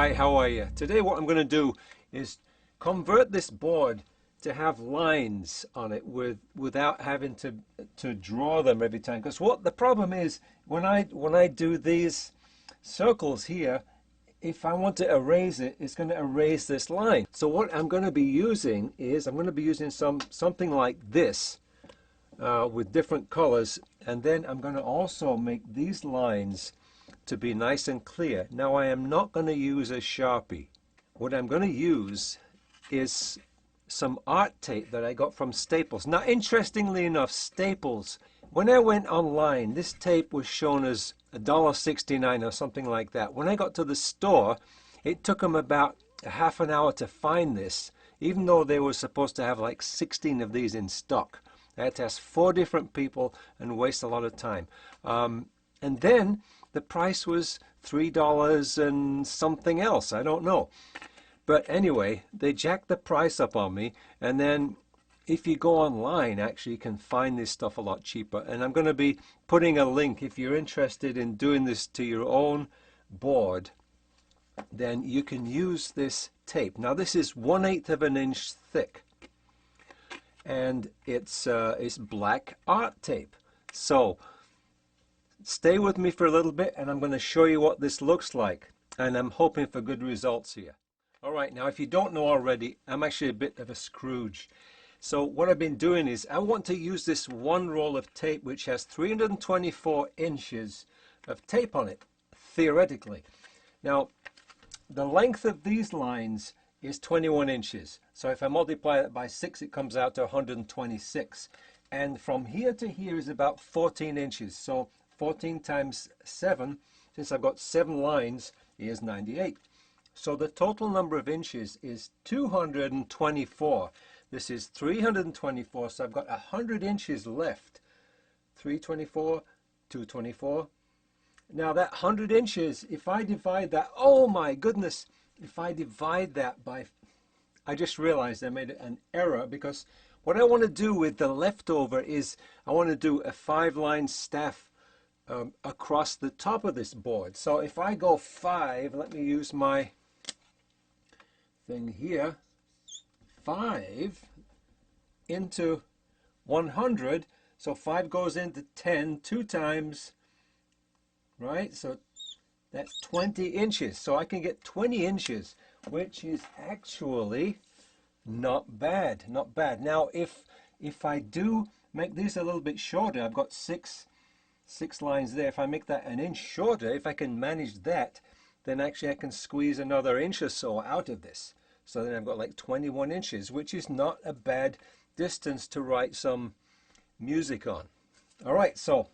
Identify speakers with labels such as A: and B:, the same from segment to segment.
A: Hi, how are you? Today what I'm going to do is convert this board to have lines on it without having to draw them every time. Because what the problem is, when I do these circles here, if I want to erase it, it's going to erase this line. So what I'm going to be using is something like this with different colors, and then I'm going to also make these lines to be nice and clear. Now I am not going to use a Sharpie. What I'm going to use is some art tape that I got from Staples. Now interestingly enough, Staples, when I went online, this tape was shown as $1.69 or something like that. When I got to the store, it took them about a half an hour to find this, even though they were supposed to have like 16 of these in stock. I had to ask 4 different people and waste a lot of time. And then the price was $3 and something else, I don't know. But anyway, they jacked the price up on me, and then if you go online, actually you can find this stuff a lot cheaper. And I'm going to be putting a link. If you're interested in doing this to your own board, then you can use this tape. Now this is 1/8 of an inch thick, and it's black art tape. So stay with me for a little bit and I'm going to show you what this looks like, and I'm hoping for good results here. Alright, now if you don't know already, I'm actually a bit of a Scrooge. So what I've been doing is I want to use this one roll of tape which has 324 inches of tape on it, theoretically. Now the length of these lines is 21 inches. So if I multiply that by 6, it comes out to 126. And from here to here is about 14 inches. So 14 times 7, since I've got 7 lines, is 98. So the total number of inches is 224. This is 324, so I've got 100 inches left. 324, 224. Now that 100 inches, if I divide that, oh my goodness, if I divide that by, I just realized I made an error, because what I want to do with the leftover is I want to do a 5-line staff across the top of this board. So if I go 5, let me use my thing here, 5 into 100, so 5 goes into 10 2 times, right? So that's 20 inches. So I can get 20 inches, which is actually not bad, not bad. Now if I do make this a little bit shorter, I've got six lines there. If I make that an inch shorter, if I can manage that, then actually I can squeeze another inch or so out of this. So then I've got like 21 inches, which is not a bad distance to write some music on. All right, so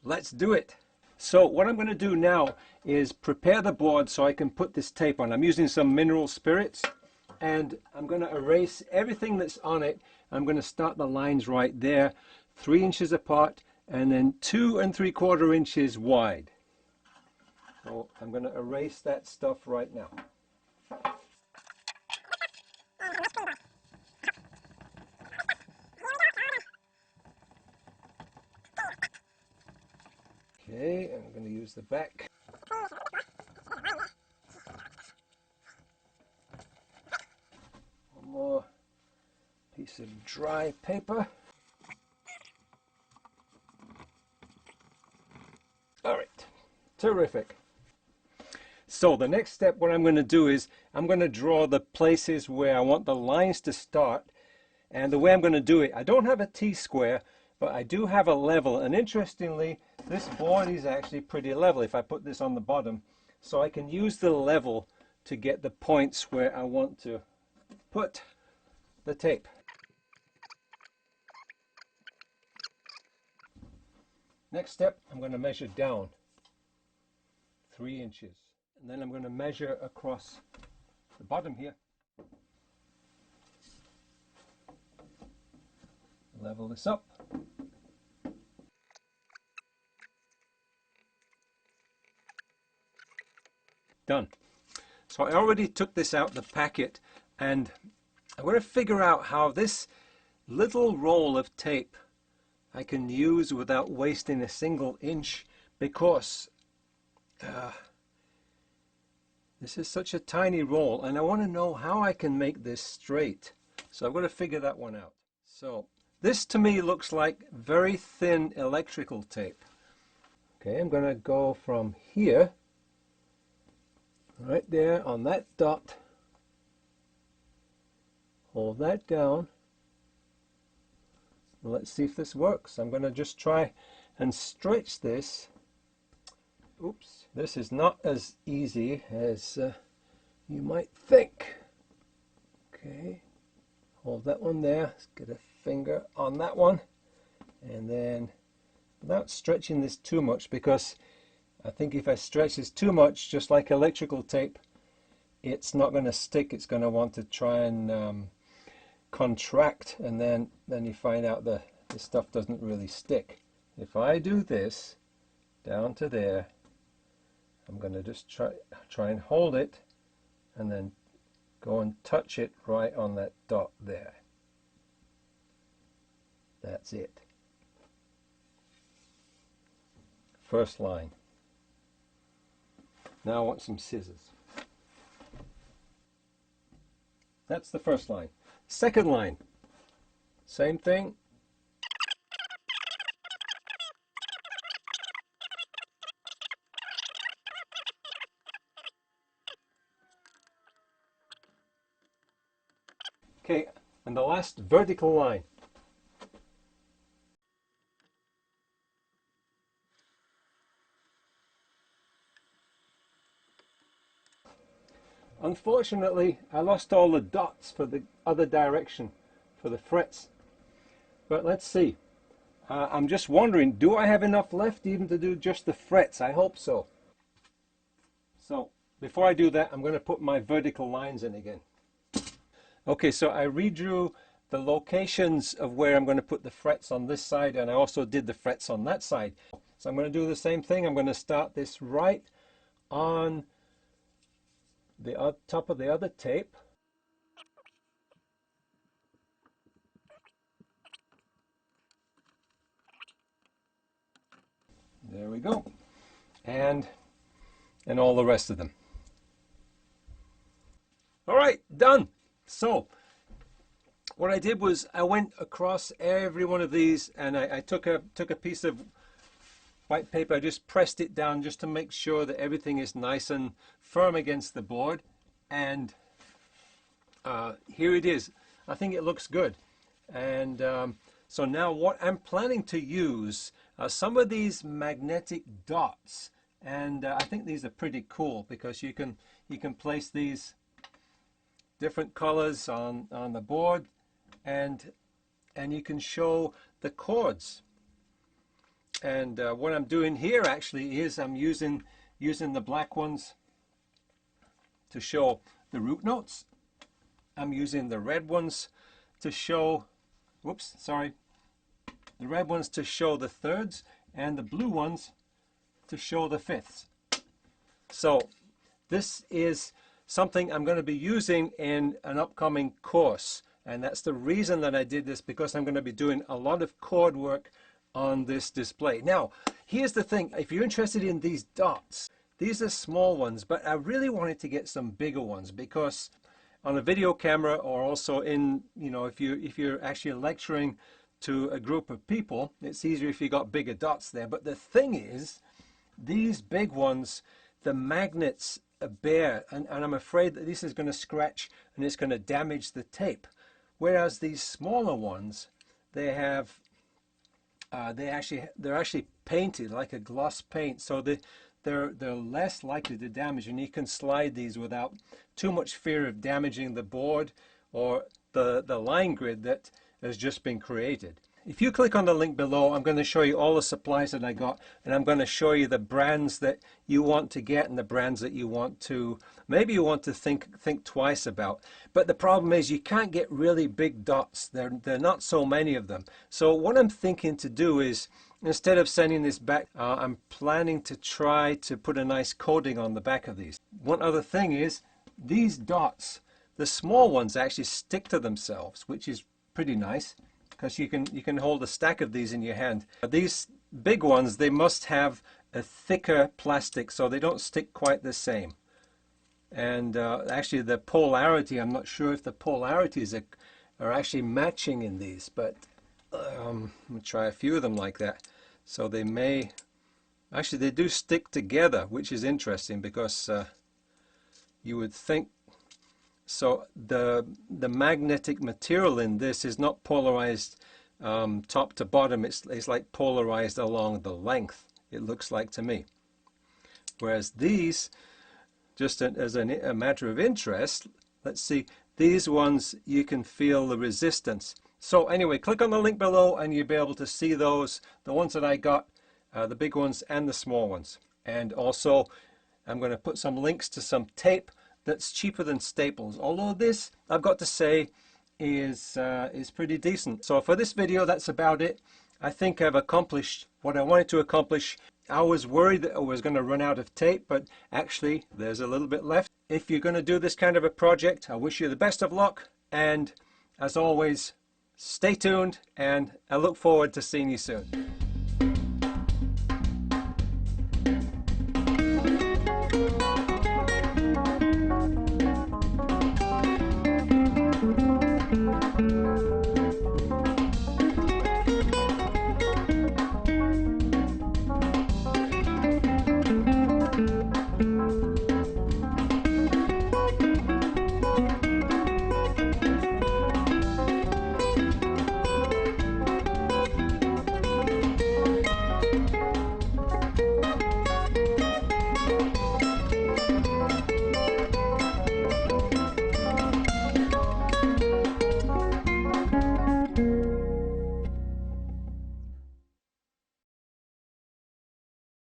A: let's do it. So what I'm going to do now is prepare the board so I can put this tape on. I'm using some mineral spirits, and I'm going to erase everything that's on it. I'm going to start the lines right there, 3 inches apart, and then 2 3/4 inches wide. So I'm going to erase that stuff right now. Okay, I'm going to use the back. One more piece of dry paper. All right, terrific. So the next step, what I'm going to do is I'm going to draw the places where I want the lines to start. And the way I'm going to do it, I don't have a T-square, but I do have a level. And interestingly, this board is actually pretty level if I put this on the bottom. So I can use the level to get the points where I want to put the tape. Next step, I'm going to measure down 3 inches. And then I'm going to measure across the bottom here. Level this up. Done. So I already took this out the packet, and I'm going to figure out how this little roll of tape I can use without wasting a single inch, because This is such a tiny roll, and I want to know how I can make this straight. So I've got to figure that one out. So this to me looks like very thin electrical tape. Okay, I'm going to go from here, right there on that dot, hold that down. Let's see if this works. I'm going to just try and stretch this. Oops, this is not as easy as you might think. Okay, hold that one there. Let's get a finger on that one. And then, without stretching this too much, because I think if I stretch this too much, just like electrical tape, it's not going to stick. It's going to want to try and contract, and then you find out the stuff doesn't really stick. If I do this down to there, I'm going to just try and hold it and then go and touch it right on that dot there. That's it. First line. Now I want some scissors. That's the first line. Second line, same thing. Okay, and the last vertical line. Unfortunately, I lost all the dots for the other direction, for the frets. But let's see. I'm just wondering, do I have enough left even to do just the frets? I hope so. So, before I do that, I'm going to put my vertical lines in again. Okay, so I redrew the locations of where I'm going to put the frets on this side, and I also did the frets on that side. So I'm going to do the same thing. I'm going to start this right on the top of the other tape. There we go. And all the rest of them. All right, done. So what I did was I went across every one of these, and I took a piece of white paper. I just pressed it down just to make sure that everything is nice and firm against the board. And here it is. I think it looks good. And so now what I'm planning to use are some of these magnetic dots. And I think these are pretty cool because you can place these different colors on the board, and you can show the chords. And what I'm doing here actually is I'm using the black ones to show the root notes. I'm using the red ones to show, the red ones to show the thirds, and the blue ones to show the fifths. So this is something I'm going to be using in an upcoming course, and that's the reason that I did this, because I'm going to be doing a lot of chord work on this display. Now, here's the thing. If you're interested in these dots, these are small ones, but I really wanted to get some bigger ones, because on a video camera, or also in, if you're actually lecturing to a group of people, it's easier if you got bigger dots there. But the thing is, these big ones, the magnets are bare, and I'm afraid that this is going to scratch and it's going to damage the tape. Whereas these smaller ones, they have they're actually painted like a gloss paint, so they're less likely to damage, and you can slide these without too much fear of damaging the board or the line grid that has just been created. If you click on the link below, I'm going to show you all the supplies that I got, and I'm going to show you the brands that you want to get and the brands that you want to, maybe you want to think twice about. But the problem is you can't get really big dots. There are not so many of them. So what I'm thinking to do is, instead of sending this back, I'm planning to try to put a nice coating on the back of these. One other thing is, these dots, the small ones actually stick to themselves, which is pretty nice, because you can hold a stack of these in your hand. These big ones, they must have a thicker plastic, so they don't stick quite the same. And actually the polarity, I'm not sure if the polarities are actually matching in these, but I'm going to try a few of them like that. So they may, actually they do stick together, which is interesting because you would think, so the magnetic material in this is not polarized top to bottom, it's like polarized along the length, it looks like to me. Whereas these, just as a matter of interest, let's see, these ones you can feel the resistance. So anyway, click on the link below and you'll be able to see those, the ones that I got, the big ones and the small ones. And also I'm going to put some links to some tape that's cheaper than Staples, although this, I've got to say, is pretty decent. So for this video, that's about it. I think I've accomplished what I wanted to accomplish. I was worried that I was going to run out of tape, but actually there's a little bit left. If you're going to do this kind of a project, I wish you the best of luck, and as always, stay tuned, and I look forward to seeing you soon.